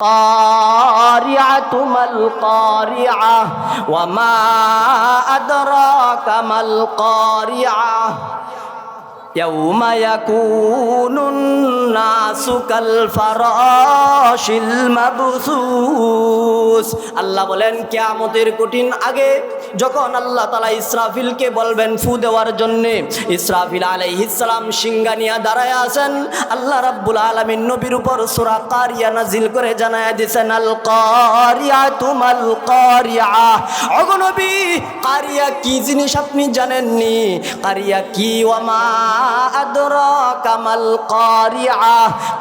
القارعة ما القارعة وما أدراك ما القارعة يوم يكون الناس كالفراش المبثوث আল্লাহ বলেন কিয়ামতের কঠিন আগে যখন আল্লাহ তাআলা ইসরাফিলকে বলবেন ফু দেওয়ার জন্য, ইসরাফিল আলাইহিস সালাম সিংহা নিয়ে দাঁড়ায় আছেন। আল্লাহ রাব্বুল আলামিন নবীর উপর সূরা কারিয়া নাজিল করে জানায়া দিয়েছেন, আল কারিয়াতু মাল কারিয়া। ওগো নবী, কারিয়া কি জিনিস আপনি জানেননি? কারিয়া কি? ওয়ামা আদরাকা মাল কারিয়া।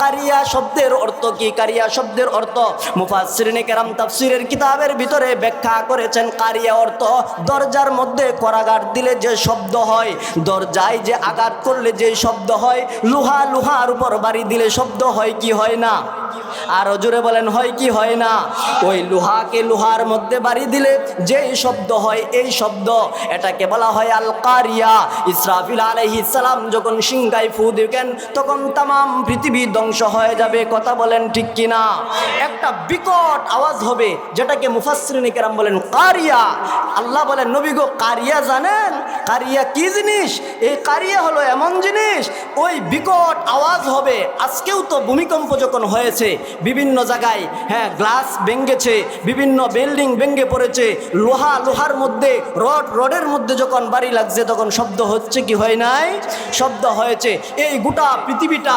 কারিয়া শব্দের অর্থ কি? কারিয়া শব্দের অর্থ মুফাসসিরিনে কেরাম তাফসীরের কিতাবের ভিতরে ব্যাখ্যা করেছেন, কারিয়া অর্থ দরজার মধ্যে করাঘাত দিলে যে শব্দ হয়, দরজায় যে আঘাত করলে যে শব্দ হয়, লোহার উপর বাড়ি দিলে শব্দ হয় কি হয় না? আর জোরে বলেন, হয় কি হয় না? ওই লোহাকে লোহার মধ্যে বাড়ি দিলে যেই শব্দ হয়, এই শব্দ, এটাকে বলা হয় আল কারিয়া। ইসরাফিল আলাইহিস সালাম যখন সিংহায় ফু দিবেন তখন তামাম পৃথিবী ধ্বংস হয়ে যাবে। কথা বলেন ঠিক কিনা? একটা বিকট আওয়াজ হবে যেটাকে মুফাসসিরিনে কেরাম বলেন কারিয়া। আল্লাহ বলেন, নবী গো, কারিয়া জানেন? কারিয়া কি জিনিস? এই কারিয়া হলো এমন জিনিস, ওই বিকট আওয়াজ হবে। আজকেও তো ভূমিকম্প যখন হয়েছে বিভিন্ন জায়গায়, গ্লাস ভেঙেছে, বিভিন্ন বিল্ডিং ভেঙে পড়েছে, লোহার মধ্যে রডের মধ্যে যখন বাড়ি লাগছে তখন শব্দ হচ্ছে কি হয় নাই? শব্দ হয়েছে। এই গোটা পৃথিবীটা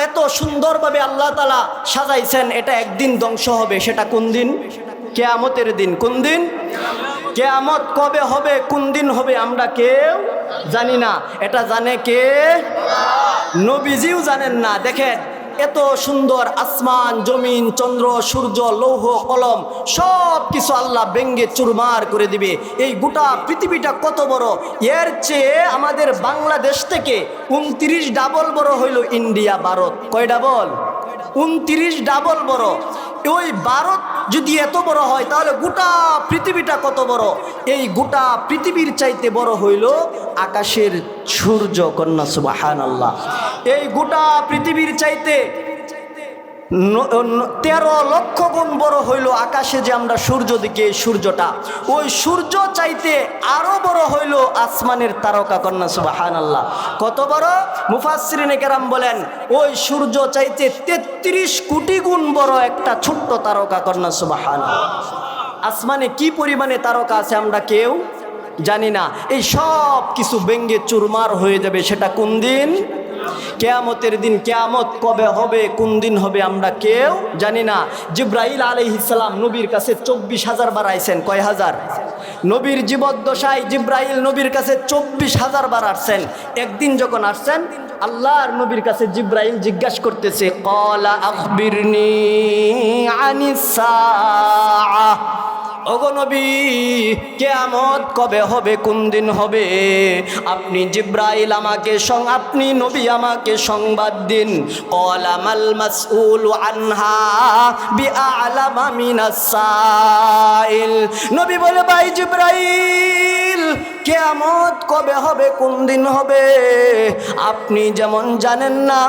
এত সুন্দরভাবে আল্লাহ তাআলা সাজাইছেন, এটা একদিন ধ্বংস হবে। সেটা কোন দিন? কিয়ামতের দিন। কোন দিন? কিয়ামত কবে হবে, কোন দিন হবে আমরা কেউ জানি না। এটা জানে কে? নবীজিও জানেন না। দেখেন, এত সুন্দর আসমান, জমিন, চন্দ্র, সূর্য, লৌহ, কলম সব কিছু আল্লাহ ভেঙ্গে চুরমার করে দিবে। এই গোটা পৃথিবীটা কত বড়! এর চেয়ে আমাদের বাংলাদেশ থেকে 29 ডাবল বড় হইল ইন্ডিয়া, ভারত। কয় ডাবল? 29 ডাবল বড়। ওই ভারত যদি এত বড় হয় তাহলে গোটা পৃথিবীটা কত বড়? এই গোটা পৃথিবীর চাইতে বড় হইল আকাশের সূর্য। কন্যা সুবহানাল্লাহ। এই গোটা পৃথিবীর চাইতে 13 লক্ষ গুণ বড় হইল আকাশে যে আমরা সূর্য দেখি, এই সূর্যটা। ওই সূর্য চাইতে আরো বড় হইল আসমানের তারকা। কন্যা সুবহানাল্লাহ। কত বড়? মুফাসসিরিনে কেরাম বলেন ওই সূর্য চাইতে 33 কোটি গুণ বড় একটা ছোট্ট তারকা। কন্যা সুবহানাল্লাহ। আসমানে কি পরিমাণে তারকা আছে আমরা কেউ জানি না। এই সব কিছু ভেঙ্গে চুরমার হয়ে যাবে। সেটা কোন দিন? কিয়ামতের দিন। কিয়ামত কবে হবে, কোন দিন হবে আমরা কেউ জানি না। জিবরাইল আলাইহিস সালাম নবীর কাছে 24,000 বার আইছেন। কয় হাজার? নবীর জীবদ্দশায় জিবরাইল নবীর কাছে 24,000 বার আসছেন। একদিন যখন আসছেন, আল্লাহর নবীর কাছে জিবরাইল জিজ্ঞাসা করতেছে, ক্বালা আখবিরনি আনিস সাআহ। ওগো নবী, কিয়ামত কবে হবে, কোন দিন হবে? আপনি জিবরাইল আপনি নবী আমাকে সংবাদ দিন। ক্বালা মাল মাসউলু আনহা বিআলামা মিনাস সাইল। নবী বলে, ভাই জিবরাইল, কিয়ামত কবে হবে, কোন দিন হবে? আপনি যেমন জানেন না,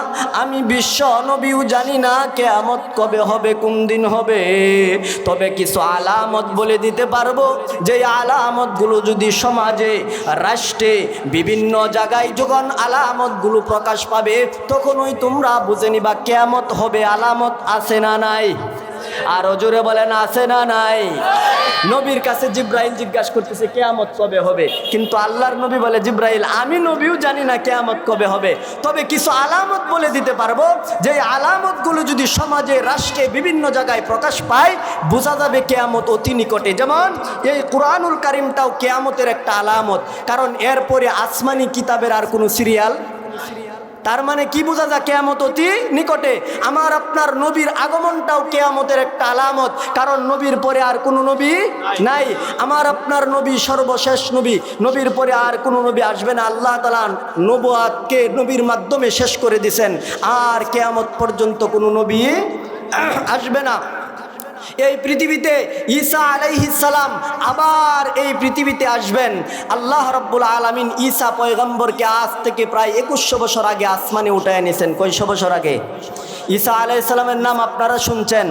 আমি বিশ্ব নবীও জানি না কিয়ামত কবে হবে, কোন দিন হবে। তবে কিছু আলামত বলে দিতে পারবো, যে আলামতগুলো যদি সমাজে, রাষ্ট্রে, বিভিন্ন জায়গায় যখন আলামতগুলো প্রকাশ পাবে তখনই তোমরা বুঝে নিবা কিয়ামত হবে। আলামত আছে না নাই? আরো জোরে বলেন, আছে না নাই? নবীর কাছে জিবরাইল জিজ্ঞাসা করতেছে কিয়ামত কবে হবে, কিন্তু আল্লাহর নবী বলে, জিবরাইল, আমি নবীও জানি না কিয়ামত কবে হবে। তবে কিছু আলামত বলে দিতে পারবো, যে আলামতগুলো যদি সমাজে, রাষ্ট্রে, বিভিন্ন জায়গায় প্রকাশ পায় বোঝা যাবে কিয়ামত অতি নিকটে। যেমন এই কুরআনুল কারীমটাও কিয়ামতের একটা আলামত, কারণ এরপরে আসমানি কিতাবের আর কোনো সিরিয়াল। তার মানে কি বোঝা যায়? কিয়ামত অতি নিকটে। আমার আপনার নবীর আগমনটাও কিয়ামতের একটা আলামত, কারণ নবীর পরে আর কোনো নবী নাই। আমার আপনার নবী সর্বশেষ নবী, নবীর পরে আর কোনো নবী আসবে না। আল্লাহ তাআলা নবুয়াতকে নবীর মাধ্যমে শেষ করে দিয়েছেন, আর কিয়ামত পর্যন্ত কোনো নবী আসবে না। এই পৃথিবীতে ঈসা আলাইহিস সালাম আবার এই পৃথিবীতে আসবেন। আল্লাহ রাব্বুল আলামিন ঈসা পয়গম্বরকে আজ থেকে প্রায় 2100 বছর আগে আসমানে উঠায় নিয়েছেন। কয়শো বছর আগে? ঈসা আলাইহিস সালামের নাম আপনারা শুনছেন,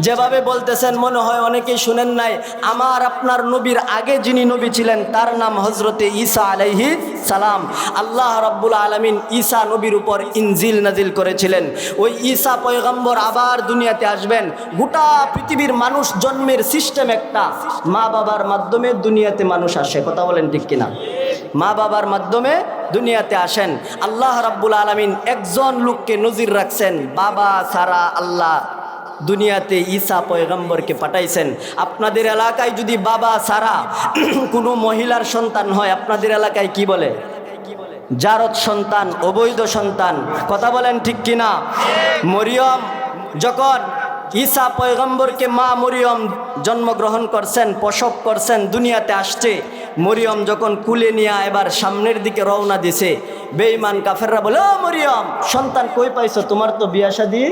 যেভাবে বলতেছেন মনে হয় অনেকেই শুনেন নাই। আমার আপনার নবীর আগে যিনি নবী ছিলেন তার নাম হযরতে ঈসা আলাইহিস সালাম। আল্লাহ রাব্বুল আলামিন ঈসা নবীর উপর ইনজিল নাজিল করেছিলেন। ওই ঈসা পয়গম্বর আবার দুনিয়াতে আসবেন। গোটা পৃথিবীর মানুষ জন্মের সিস্টেম একটা, মা বাবার মাধ্যমে দুনিয়াতে মানুষ আসে। কথা বলেন ঠিক কিনা? মা বাবার মাধ্যমে দুনিয়াতে আসেন। আল্লাহ রাব্বুল আলামিন একজন লোককে নজির রাখছেন, বাবা ছাড়া আল্লাহ দুনিয়াতে ঈসা পয়গম্বরকে পাঠাইছেন। আপনাদের এলাকায় যদি বাবা ছাড়া কোনো মহিলার সন্তান হয়, আপনাদের এলাকায় কি বলে? জারদ সন্তান, অবৈধ সন্তান। কথা বলেন ঠিক কিনা? মরিয়ম যখন ঈসা পয়গম্বরকে মা মরিয়ম জন্মগ্রহণ করছেন, প্রসব করছেন, দুনিয়াতে আসছে, মরিয়ম যখন কুলে নিয়ে এবার সামনের দিকে রওনা দিছে, বেঈমান কাফেররা বলে, ও মরিয়ম, সন্তান কই পাইছো? তোমার তো বিয়া শাদী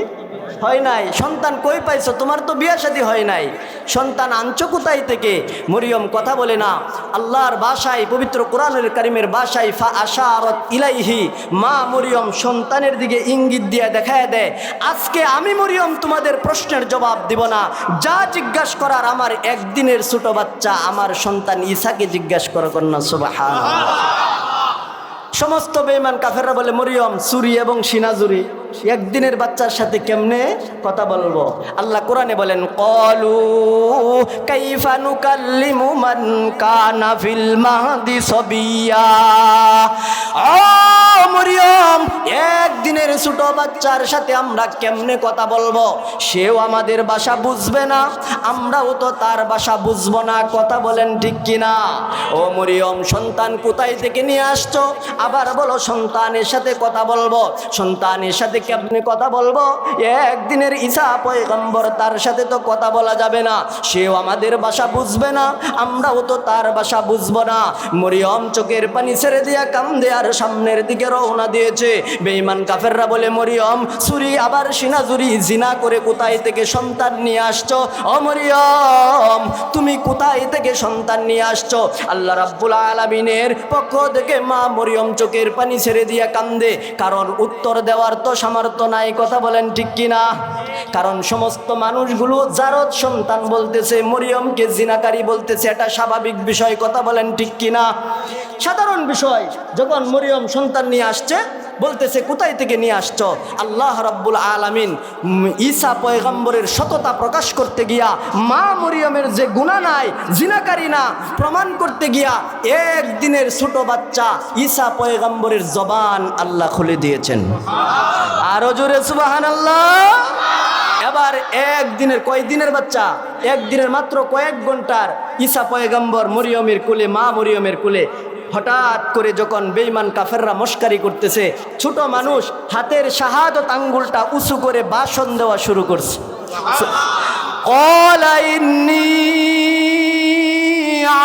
হয় নাই। সন্তান কই পাইছো? তোমার তো বিয়া শাদী হয় নাই। সন্তান আনছো কোথায় থেকে? মরিয়ম কথা বলে না। আল্লাহর ভাষায়, পবিত্র কোরআনুল কারীমের ভাষায়, ফা আশারাত ইলাইহি, মা মরিয়ম সন্তানের দিকে ইঙ্গিত দিয়ে দেখায় দেয়, আজকে আমি মরিয়ম তোমাদের প্রশ্নের জবাব দিব না, যা জিজ্ঞাসা করার আমার একদিনের ছোট বাচ্চা আমার সন্তান ঈসাকে জিজ্ঞাসা করো। কন্যা সুবহানাল্লাহ। সমস্ত বেঈমান কাফেররা বলে, মরিয়ম চুরি এবং সিনাজুরি, একদিনের বাচ্চার সাথে কেমনে কথা বলবো? আল্লাহ কোরআনে বলেন, ক্বালু কাইফা নুকাল্লিমু মান কানা ফিল মাহদি সাবিয়্যা। ও মরিয়ম, একদিনের ছোট বাচ্চার সাথে আমরা কেমনে কথা বলবো? সেও আমাদের ভাষা বুঝবে না, আমরাও তো তার ভাষা বুঝবো না। কথা বলেন ঠিক কিনা? ও মরিয়ম, সন্তান কোথায় থেকে নিয়ে আসছো? আবার বলো, সন্তানের সাথে কথা বলবো। সন্তানের সাথে কেমনে কথা বলবো? একদিনের ঈসা পয়গম্বর, তার সাথে তো কথা বলা যাবে না, সেও আমাদের ভাষা বুঝবে না, আমরাও তো তার ভাষা বুঝবো না। মরিয়ম চোখের পানি ছেড়ে দিয়া কান্দে আর সামনের দিকে রওনা দিয়েছে। বেঈমান কাফেররা বলে, মরিয়ম চুরি আবার সিনাজুরি জিনা করে কোথায় থেকে সন্তান নিয়ে আসছো? ও মরিয়ম, তুমি কোথায় থেকে সন্তান নিয়ে আসছো? আল্লাহ রাব্বুল আলামিনের পক্ষ থেকে মা মরিয়ম চোখের পানি ছেড়ে দিয়া কান্দে, কারণ উত্তর দেওয়ার তো সামর্থ্য নাই। কথা বলেন ঠিক কিনা? কারণ সমস্ত মানুষগুলো জারদ সন্তান বলতেছে, মরিয়মকে জিনাকারী বলতেছে, এটা স্বাভাবিক বিষয়। কথা বলেন ঠিক কিনা? সাধারণ বিষয়। যখন মরিয়ম সন্তান নিয়ে আসছে, বলতেছে কোথায় থেকে নিয়ে আসছো? আল্লাহ রাব্বুল আলামিন ঈসা পয়গম্বরের সততা প্রকাশ করতে গিয়া, মা মরিয়মের যে গুনাহ নাই, জিনাকারী না, প্রমাণ করতে গিয়া একদিনের ছোট বাচ্চা ঈসা পয়গম্বরের জবান আল্লাহ খুলে দিয়েছেন। আরো জোরে সুবহানাল্লাহ। এবার একদিনের, কয়েকদিনের বাচ্চা? একদিনের মাত্র কয়েক ঘন্টার ঈসা পয়গম্বর মরিয়মের কোলে, মা মরিয়মের কোলে। হঠাৎ করে যখন বেঈমান কাফেররা মস্কারি করতেছে, ছোট মানুষ হাতের শাহাদত আঙ্গুলটা উঁচু করে ভাষণ দেওয়া শুরু করছে। ক্বালা ইন্নী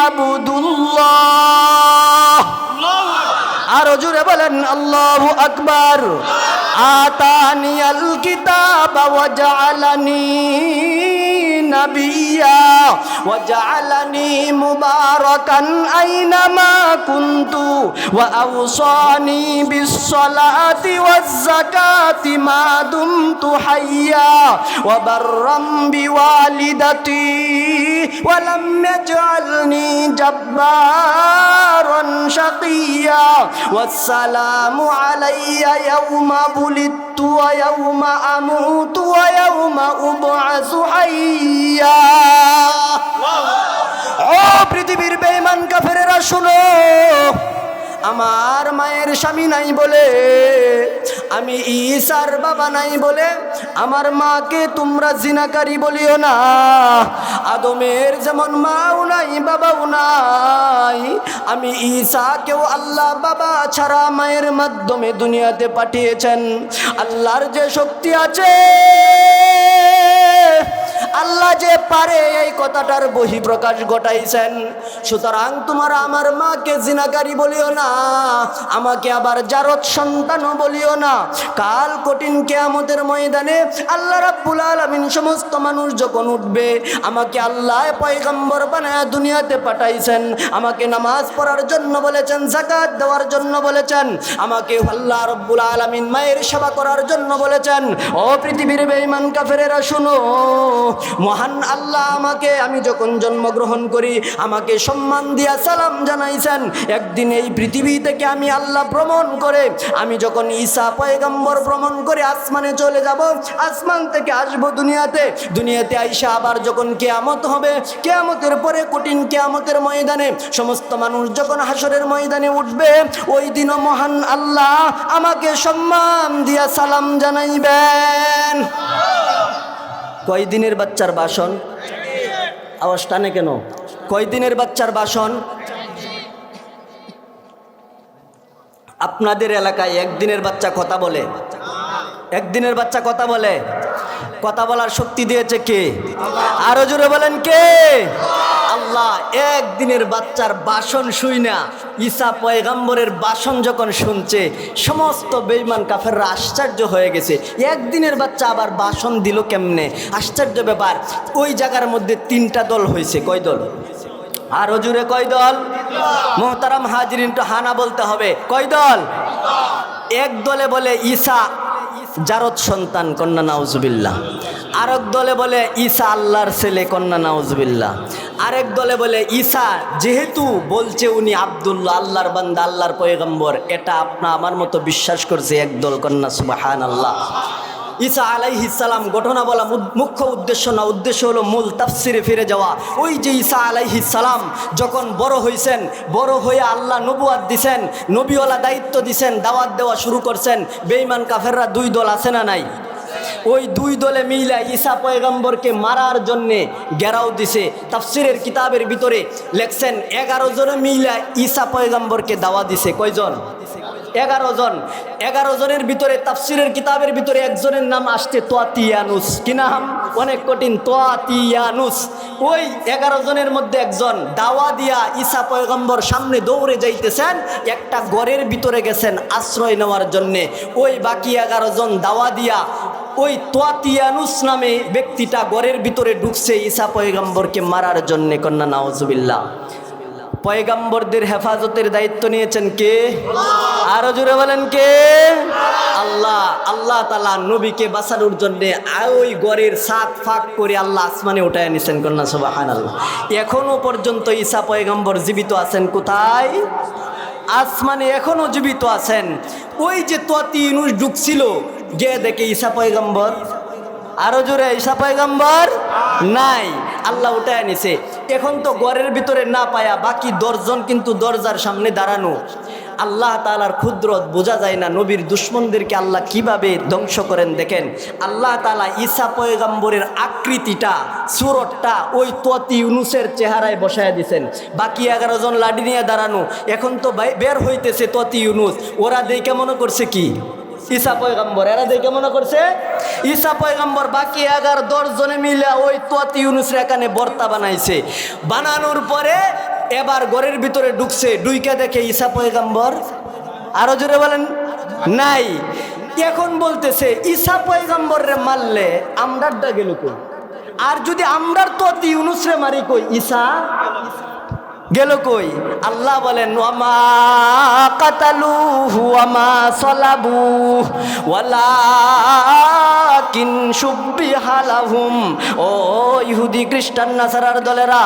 আবদুল্লাহ। আরো জোরে বলেন আল্লাহু আকবার। আতানিয়াল কিতাবা ওয়া জাআলানি নাবিয়্যা ওয়া জাআলানি মুবারাকান আইনামা কুনতু ওয়া আওসানি বিস-সালাতি ওয়াজ-যাকাতি মা দুমতু হাইয়্যা ওয়া বাররাম বিওয়ালিদাতি ওয়া লাম ইয়াজআলনি জাব্বারান শাকিয়্যা ওয়াস-সালামু আলাইয়া ইয়াওমা বুলিদতু ওয়া ইয়াওমা আমুতু ওয়া ইয়াওমা উবআসু হাইয়্যা। ও পৃথিবীর বেঈমান কাফেরেরা শুনো, আমার মায়ের স্বামী নাই বলে, আমি ঈসার বাবা নাই বলে আমার মাকে তোমরা জিনাকারী বলিও না। আদমের যেমন মাও নাই বাবাও নাই, আমি ঈসাকেও আল্লাহ বাবা ছাড়া মায়ের মাধ্যমে দুনিয়াতে পাঠিয়েছেন। আল্লাহর যে শক্তি আছে, আল্লাহ যে পারে এই কথাটার বহিঃপ্রকাশ ঘটাইছেন। সুতরাং তোমার আমার মাকে জিনাকারী বলিও না, আমাকে আবার জারত সন্তানও বলিও না। কাল কঠিন কিয়ামতের ময়দানে আল্লাহ রাব্বুল আলামিন সমস্ত মানুষ যখন উঠবে, আমাকে আল্লাহ পয়গম্বর বানায় দুনিয়াতে পাঠাইছেন, আমাকে নামাজ পড়ার জন্য বলেছেন, যাকাত দেওয়ার জন্য বলেছেন, আমাকে আল্লাহ রাব্বুল আলামিন মায়ের সেবা করার জন্য বলেছেন। ও পৃথিবীর বেঈমান কাফেরেরা শুনো, মহান আল্লাহ আমাকে, আমি যখন জন্মগ্রহণ করি আমাকে সম্মান দিয়া সালাম জানাইছেন। একদিন এই পৃথিবী থেকে আমি আল্লাহ ভ্রমণ করে, আমি যখন ঈসা পয়গম্বর ভ্রমণ করে আসমানে চলে যাব, আসমান থেকে আসবো দুনিয়াতে আইসা আবার যখন কিয়ামত হবে, কিয়ামতের পরে কঠিন কিয়ামতের ময়দানে সমস্ত মানুষ যখন হাসরের ময়দানে উঠবে, ওই দিনও মহান আল্লাহ আমাকে সম্মান দিয়া সালাম জানাইবেন। কয় দিনের বাচ্চার ভাষণ? আওয়াজ টানে কেন? কয় দিনের বাচ্চার ভাষণ? আপনাদের এলাকায় একদিনের বাচ্চা কথা বলে? একদিনের বাচ্চা কথা বলে? কথা বলার শক্তি দিয়েছে কে? আরো জোরে বলেন কে? আল্লাহ। একদিনের বাচ্চার ভাষণ শুই না, ঈসা পয়গম্বরের ভাষণ যখন শুনছে সমস্ত বেঈমান কাফেররা আশ্চর্য হয়ে গেছে। একদিনের বাচ্চা আবার ভাষণ দিল কেমনে? আশ্চর্য ব্যাপার। ওই জায়গার মধ্যে তিনটা দল হয়েছে। কয় দল? আরো জোরে কয় দল? মোহতারাম হাজিরিন, তো হানা বলতে হবে। কয় দল? এক দলে বলে ঈসা জারত সন্তান, কন্যা নাউজুবিল্লাহ। আরেক দলে বলে ঈসা আল্লাহর ছেলে, কন্যা নাউজুবিল্লাহ। আরেক দলে বলে ঈসা যেহেতু বলছে উনি আব্দুল্লাহ, আল্লাহর বান্দা, আল্লাহর পয়গম্বর, এটা আপনা আমার মতো বিশ্বাস করছে একদল, কন্যা সুবহানাল্লাহ। ঈসা আলাইহিস সালাম ঘটনা বলা মুখ্য উদ্দেশ্য না, উদ্দেশ্য হলো মূল তাফসিরে ফিরে যাওয়া। ওই যে ঈসা আলাইহিস সালাম যখন বড় হয়েছেন, বড় হয়ে আল্লাহ নবুয়াত দিছেন, নবীওয়ালা দায়িত্ব দিছেন, দাওয়াত দেওয়া শুরু করছেন। বেঈমান কাফেররা দুই দল আছে না নাই? ওই দুই দলে মিলা ঈসা পয়গম্বরকে মারার জন্যে ঘেরাও দিছে। তাফসিরের কিতাবের ভিতরে লেখছেন 11 জনে মিলা ঈসা পয়গম্বরকে দাওয়া দিছে। কয়জন? 11 জন। 11 জনের ভিতরে তাফসিরের কিতাবের ভিতরে একজনের নাম আসছে তোয়াতিয়ানুস। কি নাম? অনেক কঠিন, তোয়াতিয়ানুস। ওই 11 জনের মধ্যে একজন দাওয়া দিয়া ঈসা পয়গম্বর সামনে দৌড়ে যাইতেছেন, একটা ঘরের ভিতরে গেছেন আশ্রয় নেওয়ার জন্যে। ওই বাকি 11 জন দাওয়া দিয়া ওই তোয়াতিয়ানুস নামে ব্যক্তিটা ঘরের ভিতরে ঢুকছে ঈসা পয়গম্বরকে মারার জন্যে, কন্যা নাউজুবিল্লাহ। পয়গম্বরদের হেফাজতের দায়িত্ব নিয়েছেন কে? আরো জোরে বলেন কে? আল্লাহ। আল্লাহ তাআলা নবীকে বাঁচানোর জন্যে ওই ঘরের ছাদ ফাঁক করে আল্লাহ আসমানে উঠায় নিছেন, কন্যা সুবহানাল্লাহ। এখনো পর্যন্ত ঈসা পয়গম্বর জীবিত আছেন কোথায়? আসমানে এখনো জীবিত আছেন। ওই যে তোয়াতিয়ানুস ঢুকছিল, গিয়ে দেখে ঈসা পয়গম্বর, আরো জোরে, ঈসা পয়গম্বর নাই, আল্লাহ উঠায় নিছে। এখন তো ঘরের ভিতরে না পায়া বাকি 10 জন কিন্তু দরজার সামনে দাঁড়ানো। আল্লাহ তাআলার কুদরত বোঝা যায় না, নবীর দুশমনদেরকে আল্লাহ কিভাবে ধ্বংস করেন দেখেন। আল্লাহ তাআলা ঈসা পয়গম্বরের আকৃতিটা, সুরতটা ওই তোয়াতিয়ানুসের চেহারায় বসায় দিয়েছেন। বাকি 11 জন লাঠি নিয়ে দাঁড়ানো। এখন তো বের হইতেছে তোয়াতিয়ানুস, ওরা দেখে মনে করছে কি ঈসা পয়গম্বর, এরা দেখে মনে করছে ঈসা পয়গম্বর। বাকি 11-10 জনে মিলে ওই তোয়াতিয়ানুসের এখানে বর্তা বানাইছে। বানানোর পরে এবার ঘরের ভিতরে ঢুকছে, ঢুইকা দেখে ঈসা পয়গম্বর, আরো জোরে বলেন, নাই। এখন বলতেছে ঈসা পয়গম্বরে মারলে আমরারটা গেল কই? আর যদি আমরার তোয়াতিয়ানুসরে মারি কই, ঈসা গেল কই? আল্লাহ বলেন ওয়ামা কাতালুহু ওয়ামা সালাবুহু ওয়ালাকিন শুববিহা লাহুম। ও ইহুদি খ্রিস্টান নাসারার দলেরা,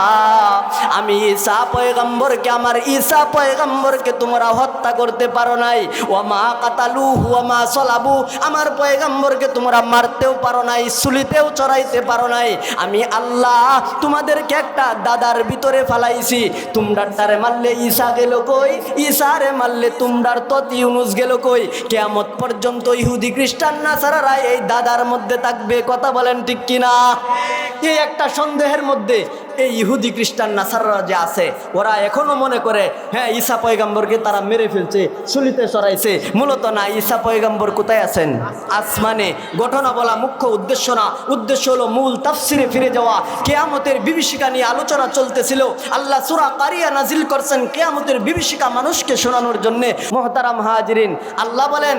আমি ঈসা পয়গম্বরকে, আমার ঈসা পয়গম্বরকে তোমরা হত্যা করতে পারো নাই। ওয়ামা কাতালুহু ওয়ামা সালাবু, আমার পয়গম্বরকে তোমরা মারতেও পারো নাই, সুলিতেও চড়াইতে পারো নাই। আমি আল্লাহ তোমাদেরকে একটা দাদার ভিতরে ফালাইছি। তোমরার তারে মারলে ঈসা গেল কই? ঈসারে মারলে তোমরার তোয়াতিয়ানুস গেল কই? কিয়ামত পর্যন্ত ইহুদি খ্রিস্টান নাসারারা এই দাদার মধ্যে থাকবে। কথা বলেন ঠিক কিনা? এই একটা সন্দেহের মধ্যে এই ইহুদি খ্রিস্টান নাসাররা যে আছে ওরা এখনো মনে করে হ্যাঁ ঈসা পয়গম্বরকে তারা মেরে ফেলছে, শুলিতে চড়াইছে। মূলত না, ঈসা পয়গম্বর কোথায় আছেন? আসমানে। ঘটনা বলা মুখ্য উদ্দেশ্য না, উদ্দেশ্য হলো মূল তাফসিরে ফিরে যাওয়া। কিয়ামতের বিভীষিকা নিয়ে আলোচনা চলতেছিল, আল্লাহ সূরা কারিয়া নাজিল করছেন কিয়ামতের বিভীষিকা মানুষকে শোনানোর জন্য। মুহতারাম হাজিরিন, আল্লাহ বলেন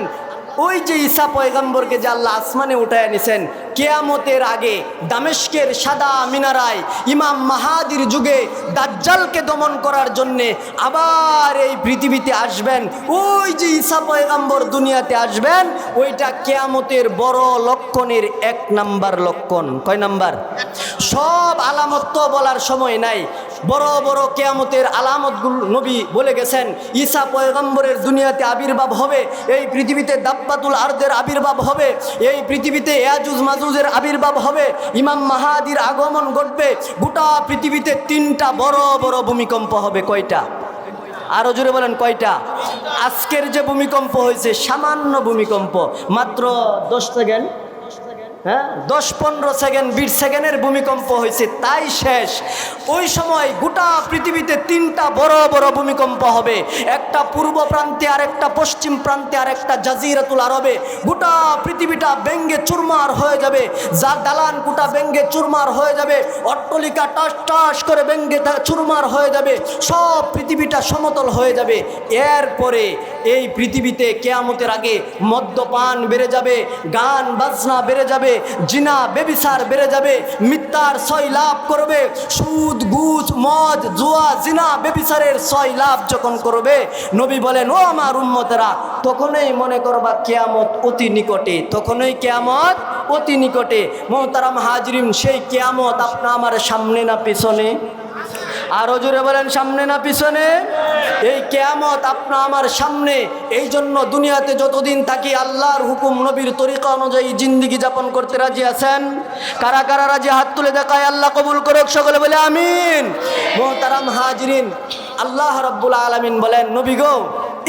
ওই যে ঈসা পয়গম্বরকে যে আল্লাহ আসমানে উঠায় নিছেন, কিয়ামতের আগে দামেস্কের সাদা মিনারায় ইমাম মাহাদির যুগে দাজ্জালকে দমন করার জন্যে আবার এই পৃথিবীতে আসবেন। ওই যে ঈসা পয়গম্বর দুনিয়াতে আসবেন, ওইটা কিয়ামতের বড় লক্ষণের 1 নাম্বার লক্ষণ। কয় নাম্বার? সব আলামত তো বলার সময় নাই, বড় বড় কিয়ামতের আলামতগুলো নবী বলে গেছেন। ঈসা পয়গম্বরের দুনিয়াতে আবির্ভাব হবে, এই পৃথিবীতে দাব্বাতুল আরদের আবির্ভাব হবে, এই পৃথিবীতে ইয়াজুজ মাজুজের আবির্ভাব হবে, ইমাম মাহাদির আগমন ঘটবে, গোটা পৃথিবীতে 3টা বড় বড় ভূমিকম্প হবে। কয়টা? আরো জোরে বলেন কয়টা? আজকের যে ভূমিকম্প হয়েছে সামান্য ভূমিকম্প, মাত্র 10 সেকেন্ড, হ্যাঁ 10-15 সেকেন্ড 20 সেকেন্ডের ভূমিকম্প হয়েছে, তাই শেষ। ওই সময় গোটা পৃথিবীতে 3টা বড় বড় ভূমিকম্প হবে, একটা পূর্ব প্রান্তে, আর একটা পশ্চিম প্রান্তে, আর একটা জাজিরাতুল আরবে। গোটা পৃথিবীটা ব্যঙ্গে চুরমার হয়ে যাবে, যা দালান কোটা ব্যঙ্গে চুরমার হয়ে যাবে, অট্টালিকা টাস টাস করে ব্যঙ্গে চুরমার হয়ে যাবে, সব পৃথিবীটা সমতল হয়ে যাবে। এরপরে এই পৃথিবীতে কিয়ামতের আগে মদ্যপান বেড়ে যাবে, গান বাজনা বেড়ে যাবে, জিনা বেবিচার বেড়ে যাবে, মিথ্যার ছয় লাভ করবে, সুদ ঘুষ মদ জুয়া জিনা বেবিচারের ছয় লাভ যখন করবে, নবী বলেন ও আমার উম্মতেরা, তখনই মনে করবা কিয়ামত অতি নিকটে, তখনই কিয়ামত অতি নিকটে। মুহতারাম হাজরিন, সেই কিয়ামত আপনা আমার সামনে না পিছনে? আরো জোরে বলেন, সামনে না পিছনে? এই কিয়ামত আপনা আমার সামনে। এই জন্য দুনিয়াতে যতদিন থাকি আল্লাহর হুকুম নবীর তরিকা অনুযায়ী জিন্দেগি যাপন করতে রাজি আছেন? কারা কারা রাজি? হাত তুলে দেখায়, আল্লাহ কবুল করুক, সকলে বলে আমিন। মুহতারাম হাজরিন, আল্লাহ রাব্বুল আলামিন বলেন নবী গো,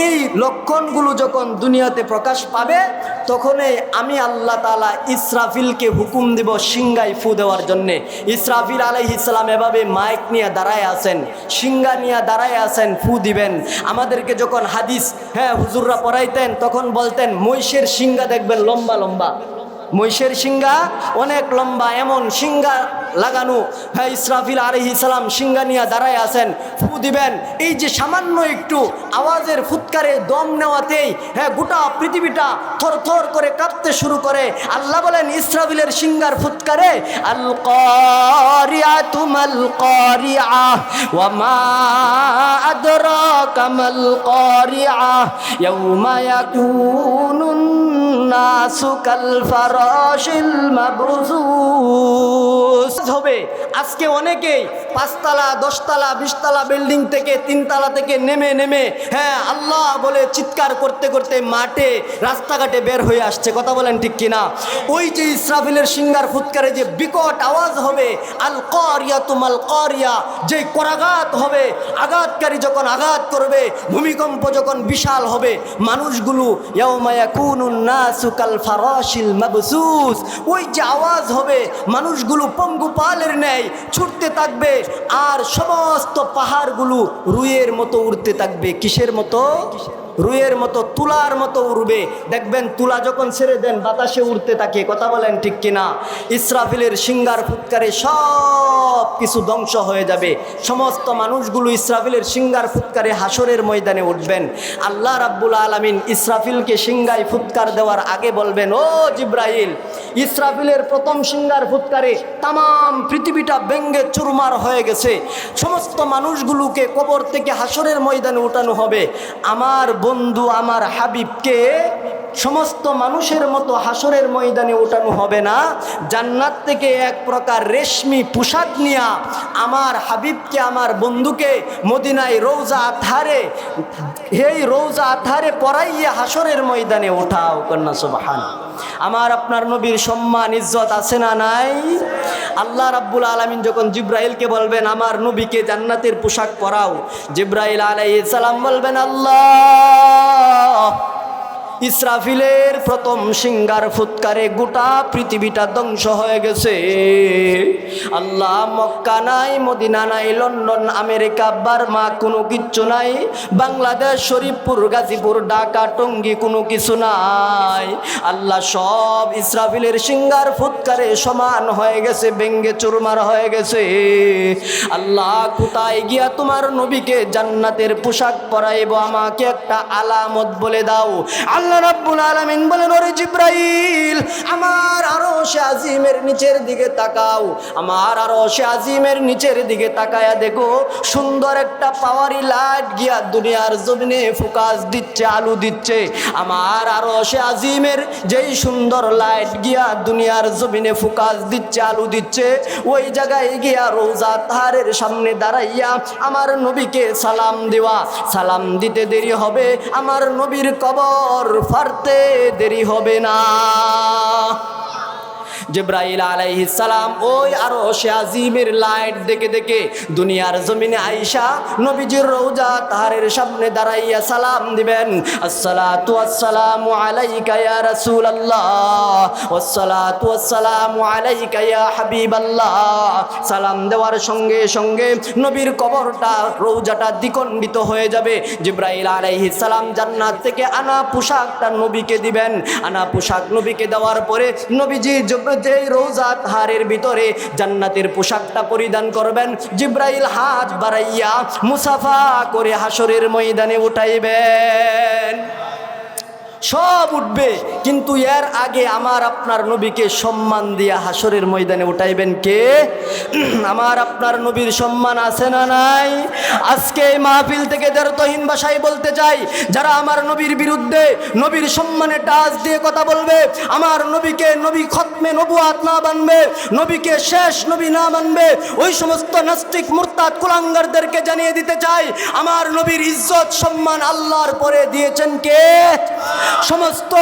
এই লক্ষণগুলো যখন দুনিয়াতে প্রকাশ পাবে, তখনই আমি আল্লাহ তাআলা ইসরাফিলকে হুকুম দিব সিংহায় ফু দেওয়ার জন্যে। ইসরাফিল আলাইহিস সালাম এভাবে মাইক নিয়ে দাঁড়ায় আছেন, সিংহা নিয়ে দাঁড়ায় আছেন, ফু দিবেন। আমাদেরকে যখন হাদিস হুজুররা পড়াইতেন, তখন বলতেন মহিষের সিংহা দেখবেন লম্বা লম্বা, মহিষের সিংহা অনেক লম্বা, এমন সিংহা লাগানো। ইসরাফিল আলাইহিস সালাম সিংহা নিয়ে দাঁড়ায় আছেন, ফু দিবেন। এই যে সামান্য একটু আওয়াজের ফুৎকারে দম নেওয়াতেই গোটা পৃথিবীটা থরথর করে কাঁপতে শুরু করে। আল্লাহ বলেন ইসরাফিলের সিংহার ফুৎকারে, আল কারিআতু মাল কারিআহ ওয়া মা আদরাকা মাল কারিআহ ইয়াউমা ইয়াকুনুন নাসু কাল ফারাশিল মাবসুস হবে। আজকে অনেকেই 5 তলা 10 তলা 20 তলা বিল্ডিং থেকে 3 তলা থেকে নেমে নেমে আল্লাহ বলে চিৎকার করতে করতে মাঠে রাস্তাঘাটে বের হয়ে আসছে। কথা বলেন ঠিক কিনা? ওই যে ইসরাফিলের সিংহার ফুৎকারে যে বিকট আওয়াজ হবে, আল কারিয়াতু মাল কারিয়া, যে করাঘাত হবে, আঘাতকারী যখন আঘাত করবে, ভূমিকম্প যখন বিশাল হবে, মানুষগুলো ইয়াউমা ইয়াকুনুন নাসু কাল ফারাশিল মাবসুস, ওই যে আওয়াজ হবে, মানুষগুলো পঙ্গুপালের ন্যায় ছুটতে থাকবে, আর সমস্ত পাহাড়গুলো রুইয়ের মতো উড়তে থাকবে। কিসের মতো? রুইয়ের মতো, তুলার মতো উড়বে। দেখবেন তুলা যখন ছেড়ে দেন বাতাসে উড়তে থাকে। কথা বলেন ঠিক কিনা? ইসরাফিলের সিংহার ফুৎকারে সব কিছু ধ্বংস হয়ে যাবে। সমস্ত মানুষগুলো ইসরাফিলের সিংহার ফুৎকারে হাসরের ময়দানে উঠবেন। আল্লাহ রাব্বুল আলামিন ইসরাফিলকে সিংহায় ফুৎকার দেওয়ার আগে বলবেন, ও জিব্রাইল, ইসরাফিলের প্রথম সিংহার ফুৎকারে তামাম পৃথিবীটা ব্যঙ্গে চুরমার হয়ে গেছে, সমস্ত মানুষগুলোকে কবর থেকে হাসরের ময়দানে উঠানো হবে। আমার বন্ধু আমার হাবিবকে সমস্ত মানুষের মতো হাসরের ময়দানে ওঠানো হবে না, জান্নাত থেকে এক প্রকার রেশমি পোশাক নিয়া আমার হাবিবকে, আমার বন্ধুকে মদিনায় রওজা আতহারে, এই রওজা আতহারে পরাইয়া হাসরের ময়দানে ওঠাও। কন্যা সুবহান। আমার আপনার নবীর সম্মান ইজ্জত আছে না নাই? আল্লাহ রাব্বুল আলামিন যখন জিব্রাইলকে বলবেন আমার নবীকে জান্নাতের পোশাক পরাও, জিব্রাইল আলাইহিস সালাম বলবেন, আল্লাহ ইসরাফিলের প্রথম সিঙ্গার ফুৎকারে গোটা পৃথিবীটা ধ্বংস হয়ে গেছে। আল্লাহ, মক্কা নাই, মদিনা নাই, লন্ডন, আমেরিকা, বার্মা কোনো কিচ্ছু নাই, বাংলাদেশ, শরীফপুর, গাজীপুর, ঢাকা, টঙ্গী কোনো কিছু নাই। আল্লাহ, সব ইসরাফিলের সিঙ্গার ফুৎকারে সমান হয়ে গেছে, ভেঙ্গে চুরমার হয়ে গেছে। আল্লাহ, কোথায় গিয়া তোমার নবীকে জান্নাতের পোশাক পরাইব, আমাকে একটা আলামত বলে দাও। আল্লাহ রাব্বুল আলামিন বলেন, ওরে জিবরাইল, আমার আরশে আজিমের নিচের দিকে তাকাও, আমার আরশে আজিমের নিচের দিকে তাকায়া দেখো সুন্দর একটা পাওয়ারি লাইট গিয়া দুনিয়ার জমিনে ফোকাস দিচ্ছে, আলো দিচ্ছে। আমার আরশে আজিমের যেই সুন্দর লাইট গিয়া দুনিয়ার জমিনে ফোকাস দিচ্ছে, আলো দিচ্ছে, ওই জায়গায় গিয়া রওজা তাহারের সামনে দাঁড়াইয়া আমার নবীকে সালাম দেওয়া। সালাম দিতে দেরি হবে, আমার নবীর কবর ফারতে দেরি হবে না। জিবরাইল আলাইহিস সালাম ওই আরশে আজিমের লাইট দেখে দেখে দুনিয়ার জমিনে আয়েশা নবীজির রওজা তাহারের সামনে দাঁড়াইয়া সালাম দিবেন, আসসালাতু ওয়াসসালামু আলাইকা ইয়া রাসূলুল্লাহ, ওয়াসসালাতু ওয়াসসালামু আলাইকা ইয়া হাবিবাল্লাহ। সালাম দেওয়ার সঙ্গে সঙ্গে নবীর কবরটা, রওজাটা দ্বিখণ্ডিত হয়ে যাবে। জিবরাইল আলাইহিস সালাম জান্নাত থেকে আনা পোশাকটা নবীকে দিবেন। আনা পোশাক নবীকে দেওয়ার পরে নবীজি যেই রওজা তাহারের ভিতরে জান্নাতের পোশাকটা পরিধান করবেন, জিবরাইল হাত বাড়াইয়া মুসাফা করে হাসরের ময়দানে উঠাইবেন। সব উঠবে, কিন্তু এর আগে আমার আপনার নবীকে সম্মান দিয়া হাসরের ময়দানে উঠাইবেন কে? আমার আপনার নবীর সম্মান আছে না নাই? আজকে এই মাহফিল থেকে দ্ব্যর্থহীন ভাষায় বলতে চাই, যারা আমার নবীর বিরুদ্ধে, নবীর সম্মানে টাচ দিয়ে কথা বলবে, আমার নবীকে নবী খতমে নবুয়াত না মানবে, নবীকে শেষ নবী না মানবে, ওই সমস্ত নাস্তিক মুরতাদ কুলাঙ্গারদেরকে জানিয়ে দিতে চাই, আমার নবীর ইজ্জত সম্মান আল্লাহর পরে দিয়েছেন কে? সমস্ত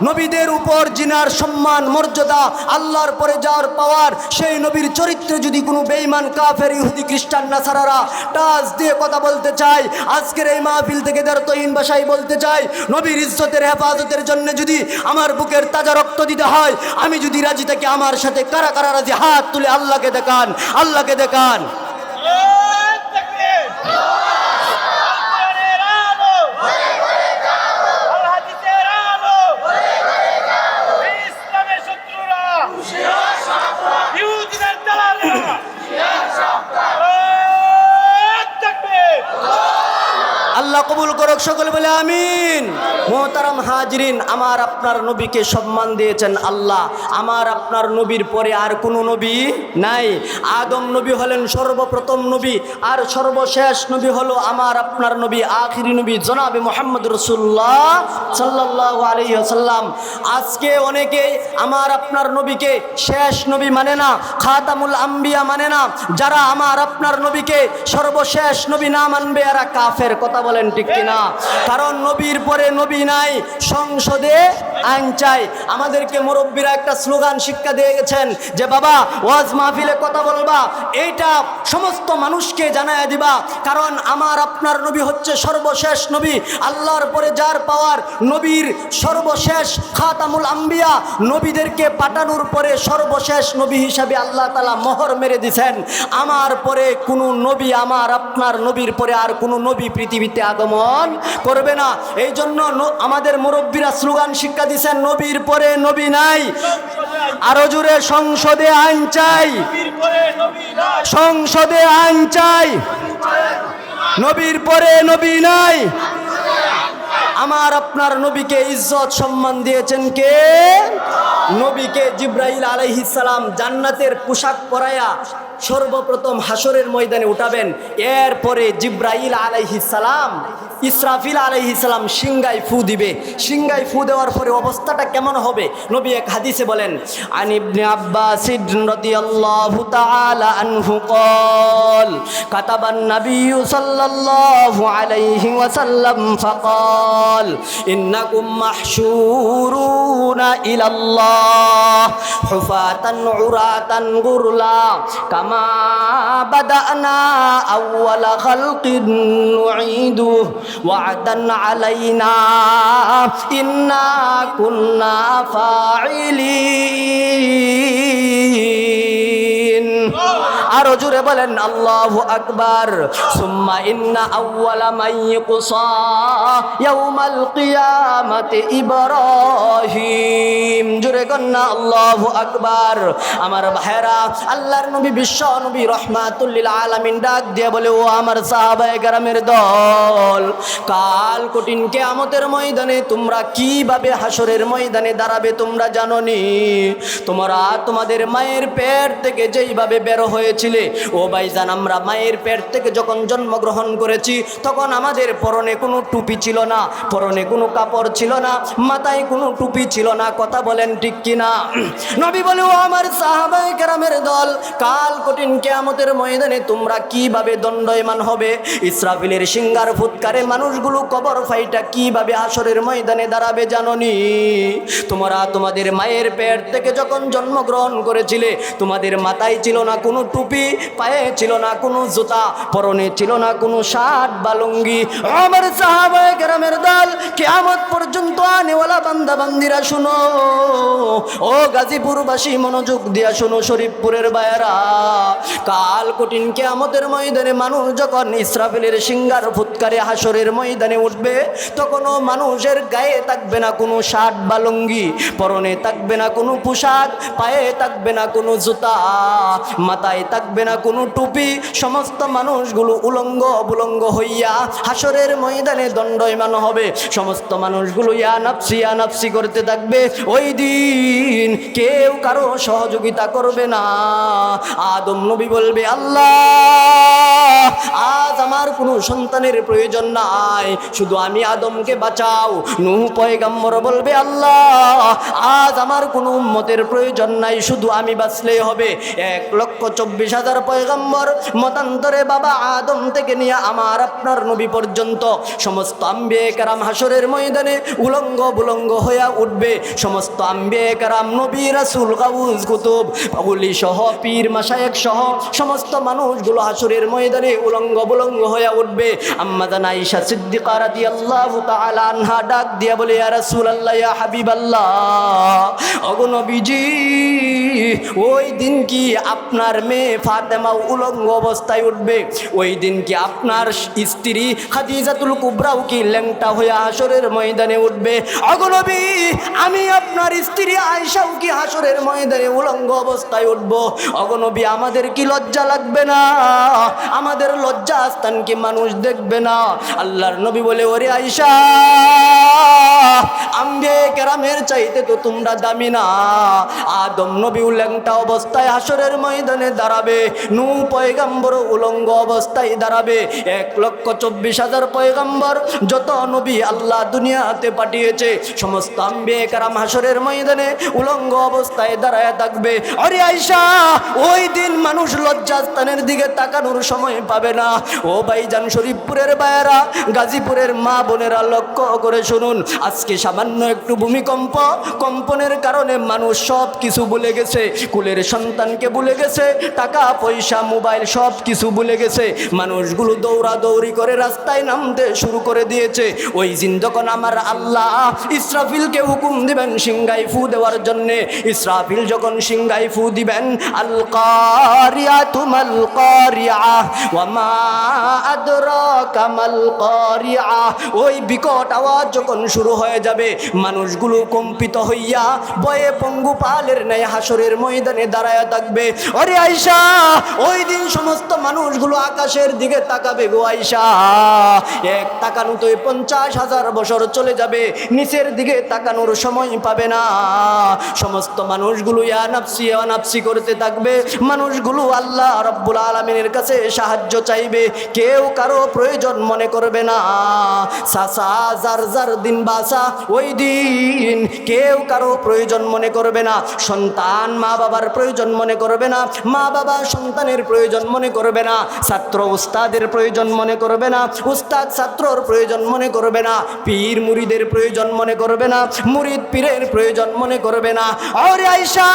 নবীদের উপর জিনার সম্মান মর্যাদা আল্লাহর পরে যার পাওয়ার, সেই নবীর চরিত্রে যদি কোনো বেঈমান কাফের ইহুদি খ্রিস্টান নাসারারা টাচ দিয়ে কথা বলতে চায়, আজকের এই মাহফিল থেকে দ্ব্যর্থহীন ভাষায় বলতে চাই, নবীর ইজ্জতের হেফাজতের জন্য যদি আমার বুকের তাজা রক্ত দিতে হয়, আমি যদি রাজি থাকি, আমার সাথে কারা কারা রাজি হাত তুলে আল্লাহকে দেখান, আল্লাহকে দেখান। আল্লাহ কবুল করুক, সকলে বলে আমিন। মোহতারাম হাজরিন, আমার আপনার নবীকে সম্মান দিয়েছেন আল্লাহ। আমার আপনার নবীর পরে আর কোনো নবী নাই। আদম নবী হলেন সর্বপ্রথম নবী, আর সর্বশেষ নবী হলো আমার আপনার নবী, আখিরি নবী জনাবে মুহাম্মদ রাসূলুল্লাহ সাল্লাল্লাহু আলাইহি ওয়াসাল্লাম। আজকে অনেকেই আমার আপনার নবীকে শেষ নবী মানে না, খাতামুল আম্বিয়া মানে না। যারা আমার আপনার নবীকে সর্বশেষ নবী না মানবে, এরা কাফের। কথা বলেন ঠিক কিনা? কারণ নবীর পরে নবী নাই, সংসদে আইন চাই। আমাদেরকে মুরব্বীরা একটা স্লোগান শিক্ষা দিয়ে গেছেন যে বাবা, ওয়াজ মাহফিলে কথা বলবা, এইটা সমস্ত মানুষকে জানায় দিবা, কারণ আমার আপনার নবী হচ্ছে সর্বশেষ নবী। আল্লাহর পরে যার পাওয়ার, নবীর সর্বশেষ খাতামুল আম্বিয়া, নবীদেরকে পাঠানোর পরে সর্বশেষ নবী হিসাবে আল্লাহ তাআলা মোহর মেরে দিয়েছেন। আমার পরে কোনো নবী, আমার আপনার নবীর পরে আর কোনো নবী পৃথিবীতে আগমন করবে না। এই জন্য আমাদের মুরব্বীরা স্লোগান শিক্ষা দিয়েছেন, নবীর পরে নবী নাই। আরো জোরে, সংসদে আইন চাই, সংসদে আইন চাই, নবীর পরে নবী নাই। আমার আপনার নবীকে ইজ্জত সম্মান দিয়েছেন কে? নবীকে জিবরাইল আলাইহিস সালাম জান্নাতের পোশাক পরায়া সর্বপ্রথম হাসরের ময়দানে উঠাবেন। এরপরে জিবরাইল আলাইহিস সালাম, ইসরাফিল আলাইহিস সালাম সিংগায় ফু দিবে। সিংগায় ফু দেওয়ার পরে অবস্থাটা কেমন হবে? নবী এক হাদিসে বলেন, আন ইবনে আব্বাস রাদিয়াল্লাহু তাআলা আনহু قال كتب النبي صلى الله عليه وسلم فقال إنكم محشورون إلى الله حفاة عراة غرلا كما بدأنا أول خلق نعيده ওয়াদান আলাইনা ইন্না কুন্না ফাইলিন। আরো জোরে বলেন আল্লাহু আকবার। সুম্মা ইন্না আউওয়ালা মান ইউকসা ইয়াউমাল কিয়ামাতি ইব্রাহিম। জোরে কন্না আল্লাহু আকবার। আমার ভাইরা, আল্লাহর নবী বিশ্ব নবী রহমাতুল লিল আলামিন ডাক দিয়ে বলে, ও আমার সাহাবায়ে কেরামের দল, কাল কঠিন কিয়ামতের ময়দানে তোমরা কিভাবে হাসরের ময়দানে দাঁড়াবে তোমরা জানো নি? তোমরা তোমাদের মায়ের পেট থেকে যেইভাবে বের হয়েছিলে, ও ভাইজান, আমরা মায়ের পেট থেকে যখন জন্মগ্রহণ করেছি তখন আমাদের পরনে কোনো টুপি ছিল না, পরনে কোনো কাপড় ছিল না, মাথায় কোনো টুপি ছিল না। কথা বলেন ঠিক কিনা? নবী বলে, ও আমার সাহাবায়ে কেরামের দল, কাল কঠিন কিয়ামতের ময়দানে তোমরা কিভাবে দণ্ডায়মান হবে? ইসরাফিলের সিংহার ফুৎকারে মানুষগুলো কবর ফাইটা কিভাবে হাসরের ময়দানে দাঁড়াবে জানো নি? তোমরা তোমাদের মায়ের পেট থেকে যখন জন্মগ্রহণ করেছিলে তোমাদের মাথায় ছিল না কোনো টুপি, পায়ে ছিল না কোনো জুতা, পরনে ছিল না কোনো শার্ট বা লুঙ্গি। আমার সাহাবায়ে কেরামের দল, কিয়ামত পর্যন্ত আনেওয়ালা বান্দা বান্দিরা শুনো, ও গাজীপুরবাসী মনোযোগ দিয়া শুনো, শরীফপুরের বায়েরা, কাল কঠিন কিয়ামতের ময়দানে মানুষ যখন ইসরাফিলের সিংহার ফুৎকারে হাসরের ময়দানে উঠবে তখনও মানুষের গায়ে থাকবে না কোনো শার্ট বা লুঙ্গি, পরনে থাকবে না কোনো পোশাক, পায়ে থাকবে না কোনো জুতা, মাথায় থাকবে না কোনো টুপি। সমস্ত মানুষগুলো উলঙ্গ অবলঙ্গ হইয়া হাসরের ময়দানে দণ্ডায়মান হবে। সমস্ত মানুষগুলো ইয়া নাফসি করতে থাকবে। ওই দিন কেউ কারো সহযোগিতা করবে না। আদম নবী বলবে, আল্লাহ, আজ আমার কোনো সন্তানের প্রয়োজন নাই, শুধু আমি আদমকে বাঁচাও। নূহ পয়গম্বর বলবে, আল্লাহ, আজ আমার কোনো উম্মতের প্রয়োজন নাই, শুধু আমি বাঁচলেই হবে। 1,24,000 পয়গম্বর মতান্তরে বাবা আদম থেকে নিয়ে আমার আপনার নবী পর্যন্ত সমস্ত আম্বিয়ে কেরাম হাসরের ময়দানে উলঙ্গ বুলঙ্গ হইয়া উঠবে। সমস্ত আম্বিয়ে কেরাম, নবী, রাসূল, গাউস, কুতুব, পাগলি সহ, পীর, মাশায়েখ সহ সমস্ত মানুষগুলো হাসরের ময়দানে উলঙ্গ বুলঙ্গ হইয়া উঠবে। আম্মা জান আয়েশা সিদ্দিকা রাদিয়াল্লাহু তাআলা আনহা ডাক দিয়া বলে, ইয়া রাসূলুল্লাহ, ইয়া হাবিবাল্লাহ, ওগো নবীজি, ওই দিন কি আপনার মেয়ে ফাতেমা উলঙ্গ অবস্থায় উঠবে? ওই দিন কি আপনার স্ত্রী খাদিজাতুল কুবরাও কি ল্যাংটা হয়ে হাসরের ময়দানে উঠবে? ওগো নবী, আমি আপনার স্ত্রী আয়েশাও কি হাসরের ময়দানে উলঙ্গ অবস্থায় উঠব? ওগো নবী, আমাদের কি লজ্জা লাগবে না? আমাদের লজ্জা স্থান কি মানুষ দেখবে না? আল্লাহর নবী বলে, ওরে আয়েশা, আম্বিয়ে কেরামের চাইতে তো তোমরা দামি না। আদম নবী ল্যাংটা অবস্থায় হাসরের ময়দানে দাঁড়াবে, নূহ পয়গম্বর উলঙ্গ অবস্থায় দাঁড়াবে। 1,24,000 পয়গম্বর যত নবী আল্লাহ দুনিয়াতে পাঠিয়েছে সমস্ত আম্বিয়ে কেরাম হাসরের ময়দানে উলঙ্গ অবস্থায় দাঁড়ায় থাকবে। আরে আয়েশা, ওই দিন মানুষ লজ্জাস্থানের দিকে তাকানোর সময় পাবে না। ও ভাইজান, শরীফপুরের বায়েরা, গাজীপুরের মা বোনেরা, লক্ষ্য করে শুনুন, আজকে সামান্য একটু ভূমিকম্প, কম্পনের কারণে মানুষ সব কিছু ভুলে গেছে, কুলের সন্তানকে ভুলে গেছে, টাকা পয়সা মোবাইল সব কিছু ভুলে গেছে। মানুষগুলো দৌড়াদৌড়ি করে রাস্তায় নামতে শুরু করে দিয়েছে। ওই দিন যখন আমার আল্লাহ ইসরাফিলকে হুকুম দিবেন সিংহায় ফু দেওয়ার জন্যে, ইসরাফিল যখন সিংহায় ফু দিবেন, আল কারিয়াতু মাল কারিয়া ওয়া মা আদরাকা মাল কারিয়া, ওই বিকট আওয়াজ যখন শুরু হয়ে যাবে মানুষগুলো কম্পিত হইয়া ভয়ে পঙ্গু পালের ন্যায় হাসরের ময়দানে দাঁড়ায় থাকবে। আরে আয়েশা, ওই দিন সমস্ত মানুষগুলো আকাশের দিকে তাকাবে গো আয়েশা, এক তাকানোতে 50,000 বছর চলে যাবে, নিচের দিকে তাকানোর সময় পাবে না। সমস্ত মানুষগুলো ইয়া নাফসি করতে থাকবে। মানুষগুলো আল্লাহ রাব্বুল আলামিনের কাছে সাহায্য চাইবে, কেউ কারো প্রয়োজন মনে করবে না। সাসা যার দিন বাসা, ওই দিন কেউ কারো প্রয়োজন মনে করবে না। সন্তান মা বাবার প্রয়োজন মনে করবে না, মা বাবা বাবা সন্তানের প্রয়োজন মনে করবে না, ছাত্র উস্তাদের প্রয়োজন মনে করবে না, উস্তাদ ছাত্রর প্রয়োজন মনে করবে না, পীর মুরিদের প্রয়োজন মনে করবে না, মুরিদ পীরের প্রয়োজন মনে করবে না। ওরে আয়েশা,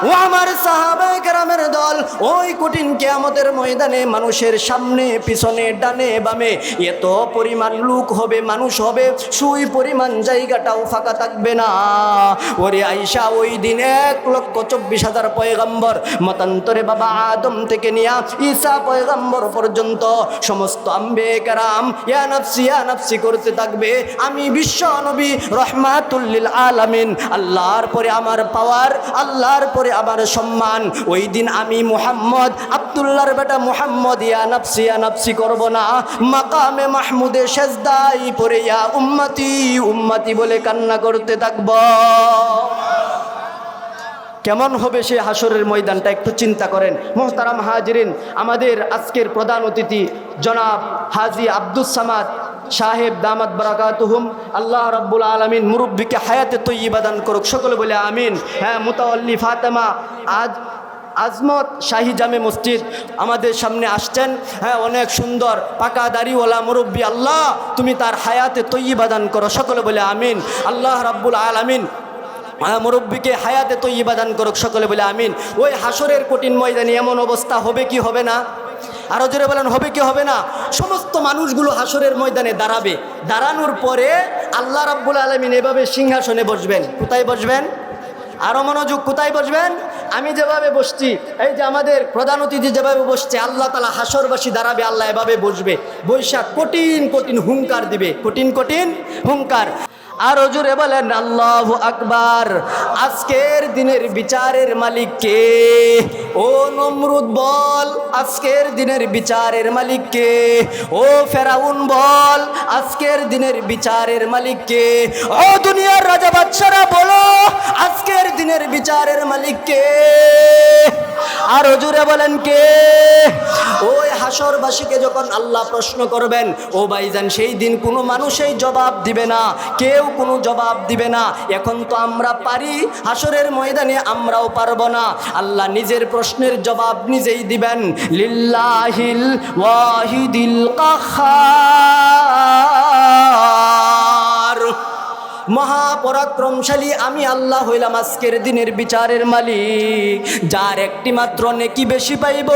ও আমার সাহাবায়ে কেরামের দল, ওই কঠিন কিয়ামতের ময়দানে মানুষের সামনে পিছনে ডানে বামে এত পরিমাণ লোক হবে, মানুষ হবে, সুই পরিমাণ জায়গাটাও ফাঁকা থাকবে না। ওরে আয়েশা, ওই দিন 1,24,000 পয়গম্বর, মতান্তরে বাবা আদম থেকে নিয়া ঈসা পয়গম্বর পর্যন্ত সমস্ত আম্বিয়া কেরাম ইয়া নাফসি করতে থাকবে। আমি বিশ্ব নবী রহমাতুল লিল আলামিন, আল্লাহর পরে আমার পাওয়ার, আল্লাহর পরে আমার সম্মান। ওই দিন আমি মুহাম্মদ, আব্দুল্লাহর বেটা মুহাম্মদ ইয়া নাফসি করব না, মাকামে মাহমুদে সেজদায় পড়ে ইয়া উম্মতি উম্মতি বলে কান্না করতে থাকব। কেমন হবে সে হাসরের ময়দানটা একটু চিন্তা করেন। মোহতারাম হাজিরিন, আমাদের আজকের প্রধান অতিথি জনাব হাজী আব্দুস সামাদ সাহেব দামাত বারাকাতুহুম, আল্লাহ রাব্বুল আলামিন মুরব্বিকে হায়াতে তয়্যিবা দান করুক, সকলে বলে আমিন। হ্যাঁ, মুতাওয়াল্লি ফাতেমা আজমত শাহী জামে মসজিদ আমাদের সামনে আসছেন। হ্যাঁ, অনেক সুন্দর পাকা দাড়িওয়ালা মুরব্বী, আল্লাহ তুমি তার হায়াতে তয়্যিবা দান করো, সকলে বলে আমিন। আল্লাহ রাব্বুল আলামিন মুরব্বীকে হায়াতে তয়্যিবা দান করুক, সকলে বলে আমিন। ওই হাসরের কঠিন ময়দানে এমন অবস্থা হবে কি হবে না? আরো জোরে বলেন, হবে কি হবে না? সমস্ত মানুষগুলো হাসরের ময়দানে দাঁড়াবে, দাঁড়ানোর পরে আল্লাহ রাব্বুল আলামিন এভাবে সিংহাসনে বসবেন। কোথায় বসবেন? আরো মনোযোগ, কোথায় বসবেন? আমি যেভাবে বসছি, এই যে আমাদের প্রধান অতিথি যেভাবে বসছে, আল্লাহ তাআলা হাসরবাসী দাঁড়াবে, আল্লাহ এভাবে বসবে, বৈশাখ কঠিন কঠিন হুঙ্কার দিবে, কঠিন কঠিন হুঙ্কার। আরো জোরে বলেন আল্লাহু আকবার। আজকের দিনের বিচারের মালিক কে? ও নমরুদ বল, আজকের দিনের বিচারের মালিক কে? ও ফেরাউন বল, আজকের দিনের বিচারের মালিক কে? ও দুনিয়ার রাজা বাদশারা বলো, আজকের দিনের বিচারের মালিক কে? আরো জোরে বলেন কে? ওই হাসরবাসীকে যখন আল্লাহ প্রশ্ন করবেন, ও ভাইজান, সেই দিন কোনো মানুষই জবাব দিবে না, কেউ কোনো জবাব দিবে না। এখন তো আমরা পারি, হাসরের ময়দানে আমরাও পারবো না। আল্লাহ নিজের প্রশ্নের জবাব নিজেই দিবেন। লিল্লাহিল ওয়াহিদিল কাহ্হার, মহাপরাক্রমশালী আমি আল্লাহ হইলাম আজকের দিনের বিচারের মালিক। যার একটি মাত্র নেকি বেশি পাইব,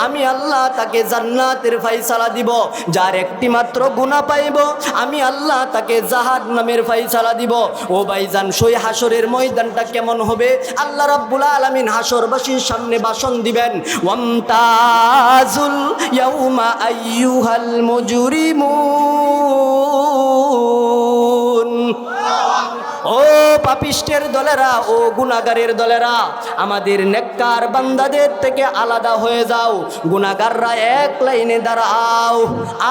আমি আল্লাহ তাকে জান্নাতের ফায়সালা দিব। যার একটি মাত্র গুনাহ পাইব, আমি আল্লাহ তাকে জাহান্নামের ফায়সালা দিব। ও ভাইজান, সেই হাসরের ময়দানটা কেমন হবে? আল্লাহ রাব্বুল আলামিন হাসরবাসীর সামনে ভাষণ দিবেন। ওয়ামতাজুল ইয়াউমা আইয়ুহাল মুজরিমুন, ও পাপিষ্টের দলেরা, ও গুনাহগারের দলেরা, আমাদের নেককার বান্দাদের থেকে আলাদা হয়ে যাও। গুনাহগাররা এক লাইনে দাঁড়াও,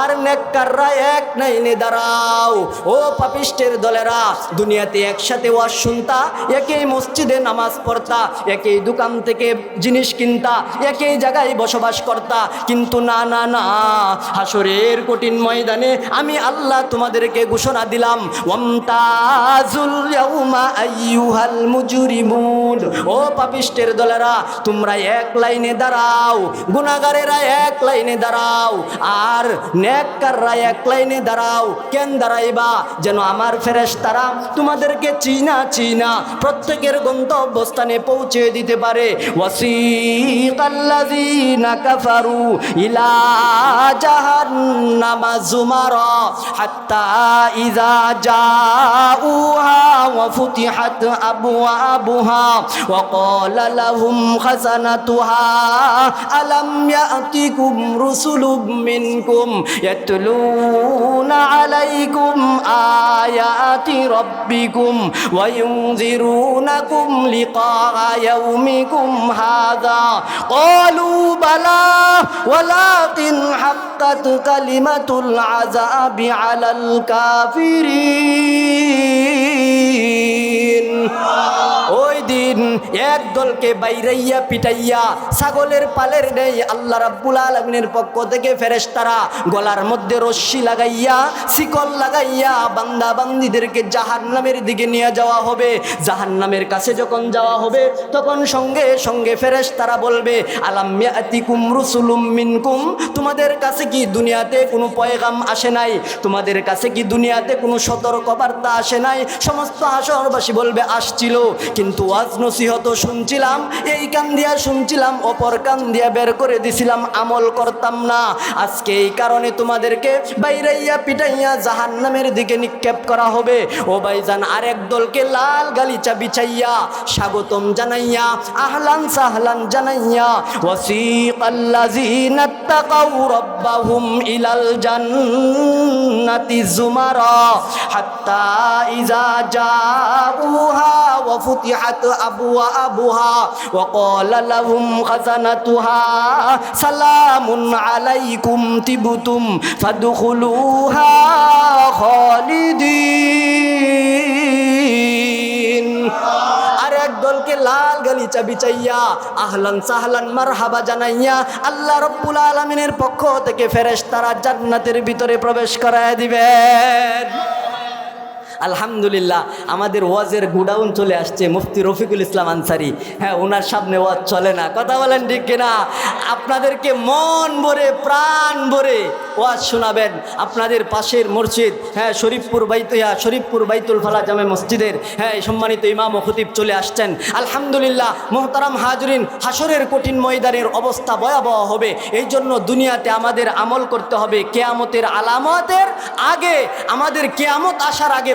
আর নেককাররা এক লাইনে দাঁড়াও। ও পাপিষ্টের দলেরা, দুনিয়াতে একসাথে ওয়াজ শুনতা, একই মসজিদে নামাজ পড়তা, একই দোকান থেকে জিনিস কিনতা, একই জায়গায় বসবাস করতা, কিন্তু না না না, হাসরের কঠিন ময়দানে আমি আল্লাহ তোমাদেরকে ঘোষণা দিলাম, ওয়ামতাজুল ইয়াউমা আইয়ুহাল মুজরিমুন, ও পাপিষ্টের দলেরা, তোমরা এক লাইনে দাঁড়াও, গুনাহগারেরা এক লাইনে দাঁড়াও, আর নেককাররা এক লাইনে দাঁড়াও। কেন দাঁড়াইবা? যেন আমার ফেরেশতারা তোমাদেরকে চিনা প্রত্যেকের গন্তব্যস্থানে পৌঁছে দিতে পারে। ওয়াসিকাল্লাযীনা কাফারু ইলা জাহান্নামা যুমারা হাত্তা ইযা জাউহা وفتحت أبوابها وقال لهم خزنتها ألم يأتكم رسل منكم يتلون عليكم آيات ربكم وينذرونكم لقاء يومكم هذا قالوا بلى ولكن حقت كلمة العذاب على الكافرين। ওই দিন এক দলকে বাইরাইয়া পিটাইয়া ছাগলের পালের নেই আল্লাহ রাব্বুল আলামিনের পক্ষ থেকে ফেরেশতারা গলার মধ্যে রশ্মি লাগাইয়া শিকল লাগাইয়া বান্দা বান্দীদেরকে জাহান্নামের দিকে নিয়ে যাওয়া হবে। জাহান্নামের কাছে যখন যাওয়া হবে তখন সঙ্গে সঙ্গে ফেরেশতারা বলবে আলাম ইয়াতিকুম রুসুলুম মিনকুম, তোমাদের কাছে কি দুনিয়াতে কোনো পয়গাম আসে নাই? তোমাদের কাছে কি দুনিয়াতে কোনো সতর্কবার্তা আসে নাই? সমস্ত হাসরবাসী বলবে আসছিল, কিন্তু ওয়াজ নসিহত শুনছিলাম, এই কান দিয়া শুনছিলাম, অপর কান দিয়া বের করে দিছিলাম, আমল করতাম না। আজকে এই কারণে তোমাদেরকে বাইরাইয়া পিটাইয়া জাহান্নামের দিকে নিক্ষেপ করা হবে। ও ভাইজান, আরেক দলকে লাল গালিচা বিছাইয়া স্বাগতম জানাইয়া আহলান সাহলান জানাইয়া ওয়াসিকাল্লাযিনা তাকাউ রাব্বাহুম ইলাল জান্নাতি যুমারা হাত্তা ইযা জাউহা ওয়া ফুতিহাত আবওয়াবুহা ওয়া ক্বালা লাহুম খাযানাতুহা সালামুন আলাইকুম তিবতুম ফাদখুলুহা খালিদিন। আরেক দলকে লাল গালিচা বিছাইয়া আহলান সাহলান মারহাবা জানাইয়া আল্লাহ রাব্বুল আলামিনের পক্ষ থেকে ফেরেশতারা জান্নাতের ভিতরে প্রবেশ করায় দিবেন। আলহামদুলিল্লাহ, আমাদের ওয়াজের গুডাউন চলে আসছে মুফতি রফিকুল ইসলাম আনসারী। হ্যাঁ, ওনার সামনে ওয়াজ চলে না, কথা বলেন ঠিক কিনা? আপনাদেরকে মন ভরে প্রাণ ভরে ওয়াজ শোনাবেন। আপনাদের পাশের মসজিদ, হ্যাঁ শরীফপুর বাইতুল ফালাহ জামে মসজিদের সম্মানিত ইমাম ও খতিব চলে আসছেন। আলহামদুলিল্লাহ, মোহতারাম হাজরিন, হাসরের কঠিন ময়দানের অবস্থা ভয়াবহ হবে। এই জন্য দুনিয়াতে আমাদের আমল করতে হবে। কিয়ামতের আলামতের আগে, আমাদের কিয়ামত আসার আগে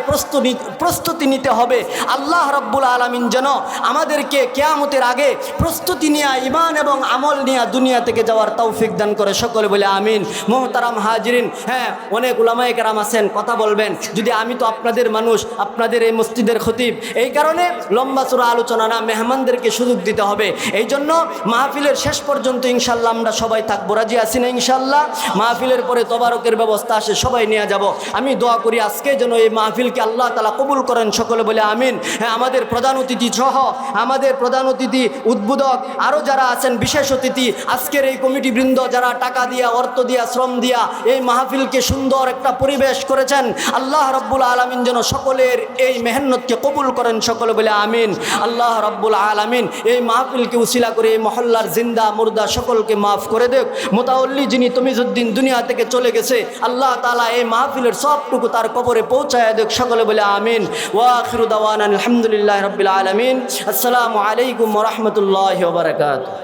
প্রস্তুতি নিতে হবে। আল্লাহ রাব্বুল আলামিন যেন আমাদেরকে কিয়ামতের আগে প্রস্তুতি নিয়ে ঈমান এবং আমল নিয়ে দুনিয়া থেকে যাওয়ার তৌফিক দান করে, সকলে বলে আমিন। মোহতারাম হাজিরিন, হ্যাঁ অনেক উলামায়ে কেরাম আছেন, কথা বলবেন। যদি আমি তো আপনাদের মানুষ, আপনাদের এই মসজিদের খতিব, এই কারণে লম্বা চূড়া আলোচনা না, মেহমানদেরকে সুযোগ দিতে হবে। এই জন্য মাহফিলের শেষ পর্যন্ত ইনশাল্লাহ আমরা সবাই থাকবো, রাজি আছি না ইনশাল্লাহ? মাহফিলের পরে তবারকের ব্যবস্থা আসে, সবাই নিয়ে যাব। আমি দোয়া করি আজকে যেন এই মাহফিলকে আল্লাহ তাআলা কবুল করেন, সকলে বলে আমিন। হ্যাঁ, আমাদের প্রধান অতিথি সহ, আমাদের প্রধান অতিথি, উদ্বোধক, আরও যারা আছেন বিশেষ অতিথি, আজকের এই কমিটি বৃন্দ যারা টাকা দিয়া, অর্থ দিয়া, শ্রম দিয়া এই মাহফিলকে সুন্দর একটা পরিবেশ করেছেন, আল্লাহ রাব্বুল আলামিন যেন সকলের এই মেহনতকে কবুল করেন, সকলে বলে আমিন। আল্লাহ রাব্বুল আলামিন এই মাহফিলকে উসিলা করে এই মহল্লার জিন্দা মুর্দা সকলকে মাফ করে দেখ। মোতাওয়াল্লি যিনি তমিজউদ্দিন দুনিয়া থেকে চলে গেছে, আল্লাহ তাআলা এই মাহফিলের সবটুকু তার কবরে পৌঁছায় দেখ, সকলে বলে আমিন। ওয়া আখিরু দাওয়ানা আলহামদুলিল্লাহি রাব্বিল আলামিন। আসসালামু আলাইকুম ওয়া রাহমাতুল্লাহি ওয়া বারাকাতুহু।